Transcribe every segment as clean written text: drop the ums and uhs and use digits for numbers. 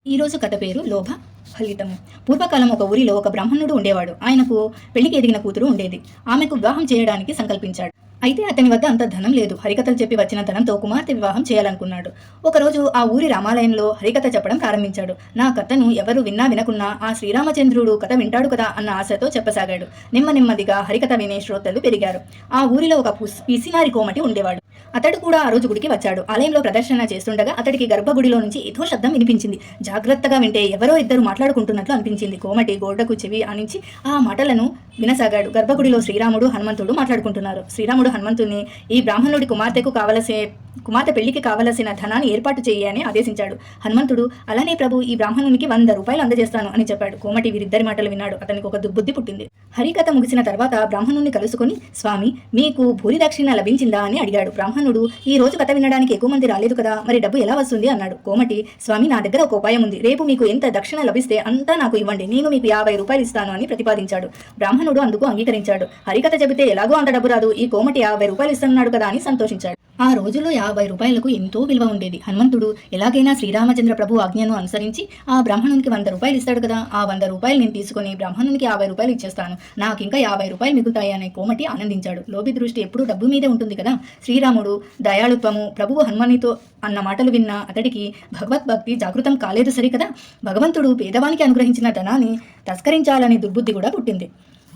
ఈరోజు కథ పేరు లోభ ఫలితము. పూర్వకాలం ఒక ఊరిలో ఒక బ్రాహ్మణుడు ఉండేవాడు. ఆయనకు పెళ్లికి ఎదిగిన కూతురు ఉండేది. ఆమెకు వివాహం చేయడానికి సంకల్పించాడు. అయితే అతని వద్ద అంత ధనం లేదు. హరికథలు చెప్పి వచ్చిన ధనంతో కుమార్తె వివాహం చేయాలనుకున్నాడు. ఒకరోజు ఆ ఊరి రామాలయంలో హరికథ చెప్పడం ప్రారంభించాడు. నా కథను ఎవరు విన్నా వినకున్నా ఆ శ్రీరామచంద్రుడు కథ వింటాడు కదా అన్న ఆశతో చెప్పసాగాడు. నెమ్మదిగా హరికథ వినే శ్రోతలు పెరిగారు. ఆ ఊరిలో ఒక పిసినారి కోమటి ఉండేవాడు. అతడు కూడా ఆ రోజు గుడికి వచ్చాడు. ఆలయంలో ప్రదర్శన చేస్తుండగా అతడికి గర్భగుడిలో నుంచి ఏదో శబ్దం వినిపించింది. జాగ్రత్తగా వింటే ఎవరో ఇద్దరు మాట్లాడుకుంటున్నట్లు అనిపించింది. కోమటి గోడకు చెవి ఆనించి ఆ మాటలను వినసాగాడు. గర్భగుడిలో శ్రీరాముడు హనుమంతుడు మాట్లాడుకుంటున్నారు. శ్రీరాముడు హనుమంతుని ఈ బ్రాహ్మణుడి కుమార్తె పెళ్లికి కావలసిన ధనాన్ని ఏర్పాటు చేయి అని ఆదేశించాడు. హనుమంతుడు అలానే ప్రభు, ఈ బ్రాహ్మణునికి 100 రూపాయలు అందజేస్తాను అని చెప్పాడు. కోమటి వీరిద్దరి మాటలు విన్నాడు. అతనికి ఒక దుర్బుద్ధి పుట్టింది. హరికథ ముగిసిన తర్వాత బ్రాహ్మణుని కలుసుకుని, స్వామి, మీకు భూరి దక్షిణ లభించిందా అని అడిగాడు. బ్రాహ్మణుడు, ఈ రోజు కథ వినడానికి ఎక్కువ మంది రాలేదు కదా, మరి డబ్బు ఎలా వస్తుంది అన్నాడు. కోమటి, స్వామి, నా దగ్గర ఒక ఉపాయం ఉంది. రేపు మీకు ఎంత దక్షిణ లభిస్తే అంతా నాకు ఇవ్వండి, నేను మీకు 50 రూపాయలు ఇస్తాను అని ప్రతిపాదించాడు. బ్రాహ్మణుడు అందుకు అంగీకరించాడు. హరికథ చెబితే ఎలాగో అంత డబ్బు రాదు, ఈ కోమటి 50 రూపాయలు ఇస్తున్నాడు కదా అని సంతోషించాడు. ఆ రోజుల్లో 50 రూపాయలకు ఎంతో విలువ ఉండేది. హనుమంతుడు ఎలాగైనా శ్రీరామచంద్ర ప్రభు ఆజ్ఞను అనుసరించి ఆ బ్రాహ్మణునికి 100 రూపాయలు ఇస్తాడు కదా, ఆ 100 రూపాయలు నేను తీసుకుని బ్రాహ్మణునికి 50 రూపాయలు ఇచ్చేస్తాను, నాకు ఇంకా 50 రూపాయలు మిగులుతాయి అని కోమటి ఆనందించాడు. లోభి దృష్టి ఎప్పుడూ డబ్బు మీదే ఉంటుంది కదా. శ్రీరాముడు దయాళుత్వము, ప్రభువు హనుమనితో అన్న మాటలు విన్న అతడికి భగవద్భక్తి జాగృతం కాలేదు సరికదా. భగవంతుడు పేదవానికి అనుగ్రహించిన ధనాన్ని తస్కరించాలని దుర్బుద్ధి కూడా పుట్టింది.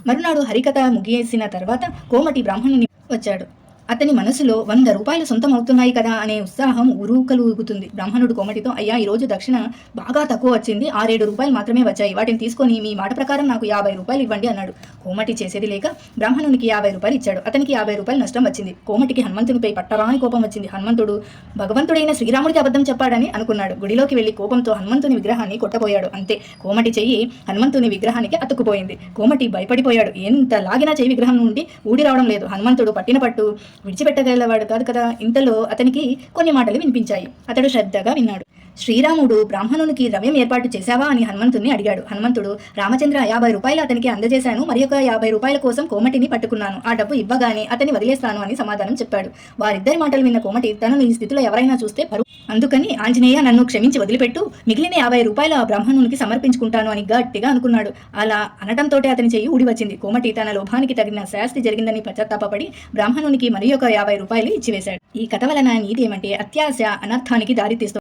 మరునాడు హరికథ ముగిసిన తర్వాత కోమటి బ్రాహ్మణుని వచ్చాడు. అతని మనసులో 100 రూపాయలు సొంతం అవుతున్నాయి కదా అనే ఉత్సాహం ఉరుకలుగుతుంది. బ్రాహ్మణుడు కోమటితో, అయ్యా, ఈరోజు దక్షిణ బాగా తక్కువ వచ్చింది, 6-7 రూపాయలు మాత్రమే వచ్చాయి, వాటిని తీసుకొని మీ మాట ప్రకారం నాకు 50 రూపాయలు ఇవ్వండి అన్నాడు. కోమటి చేసేది లేక బ్రాహ్మణునికి 50 రూపాయలు ఇచ్చాడు. అతనికి 50 రూపాయలు నష్టం వచ్చింది. కోమటికి హనుమంతునిపై పట్టరాని కోపం వచ్చింది. హనుమంతుడు భగవంతుడైన శ్రీరాముడికి అబద్ధం చెప్పాడని అనుకున్నాడు. గుడిలోకి వెళ్లి కోపంతో హనుమంతుని విగ్రహాన్ని కొట్టబోయాడు. అంతే, కోమటి చెయ్యి హనుమంతుని విగ్రహానికి అతుక్కుపోయింది. కోమటి భయపడిపోయాడు. ఎంత లాగినా చెయ్యి విగ్రహం నుండి ఊడి రావడం లేదు. హనుమంతుడు పట్టిన పట్టు విడిచిపెట్టగలవాడు కాదు కదా. ఇంతలో అతనికి కొన్ని మాటలు వినిపించాయి. అతడు శ్రద్ధగా విన్నాడు. శ్రీరాముడు బ్రాహ్మణునికి ద్రవ్యం ఏర్పాటు చేశావా అని హనుమంతుని అడిగాడు. హనుమంతుడు, రామచంద్ర, 50 రూపాయలు అతనికి అందజేశాను, మరి ఒక 50 రూపాయల కోసం కోమటిని పట్టుకున్నాను, ఆ డబ్బు ఇవ్వగానే అతన్ని వదిలేస్తాను అని సమాధానం చెప్పాడు. వారిద్దరి మాటలు విన్న కోమటి, తనను ఈ స్థితిలో ఎవరైనా చూస్తే అందుకని ఆంజనేయ, నన్ను క్షమించి వదిలిపెట్టు, మిగిలిన 50 రూపాయలు ఆ బ్రాహ్మణునికి సమర్పించుకుంటాను అని గట్టిగా అనుకున్నాడు. అలా అనటంతోటే అతని చెయ్యి ఊడి వచ్చింది. కోమటి తన లోభానికి తగిన శాస్తి జరిగిందని పశ్చాత్తాపడి బ్రాహ్మణునికి మరి ఒక 50 రూపాయలు ఇచ్చివేశాడు. ఈ కథ వలన నీతి ఏమంటే, అత్యాశ అనర్థానికి దారితీస్తుంది.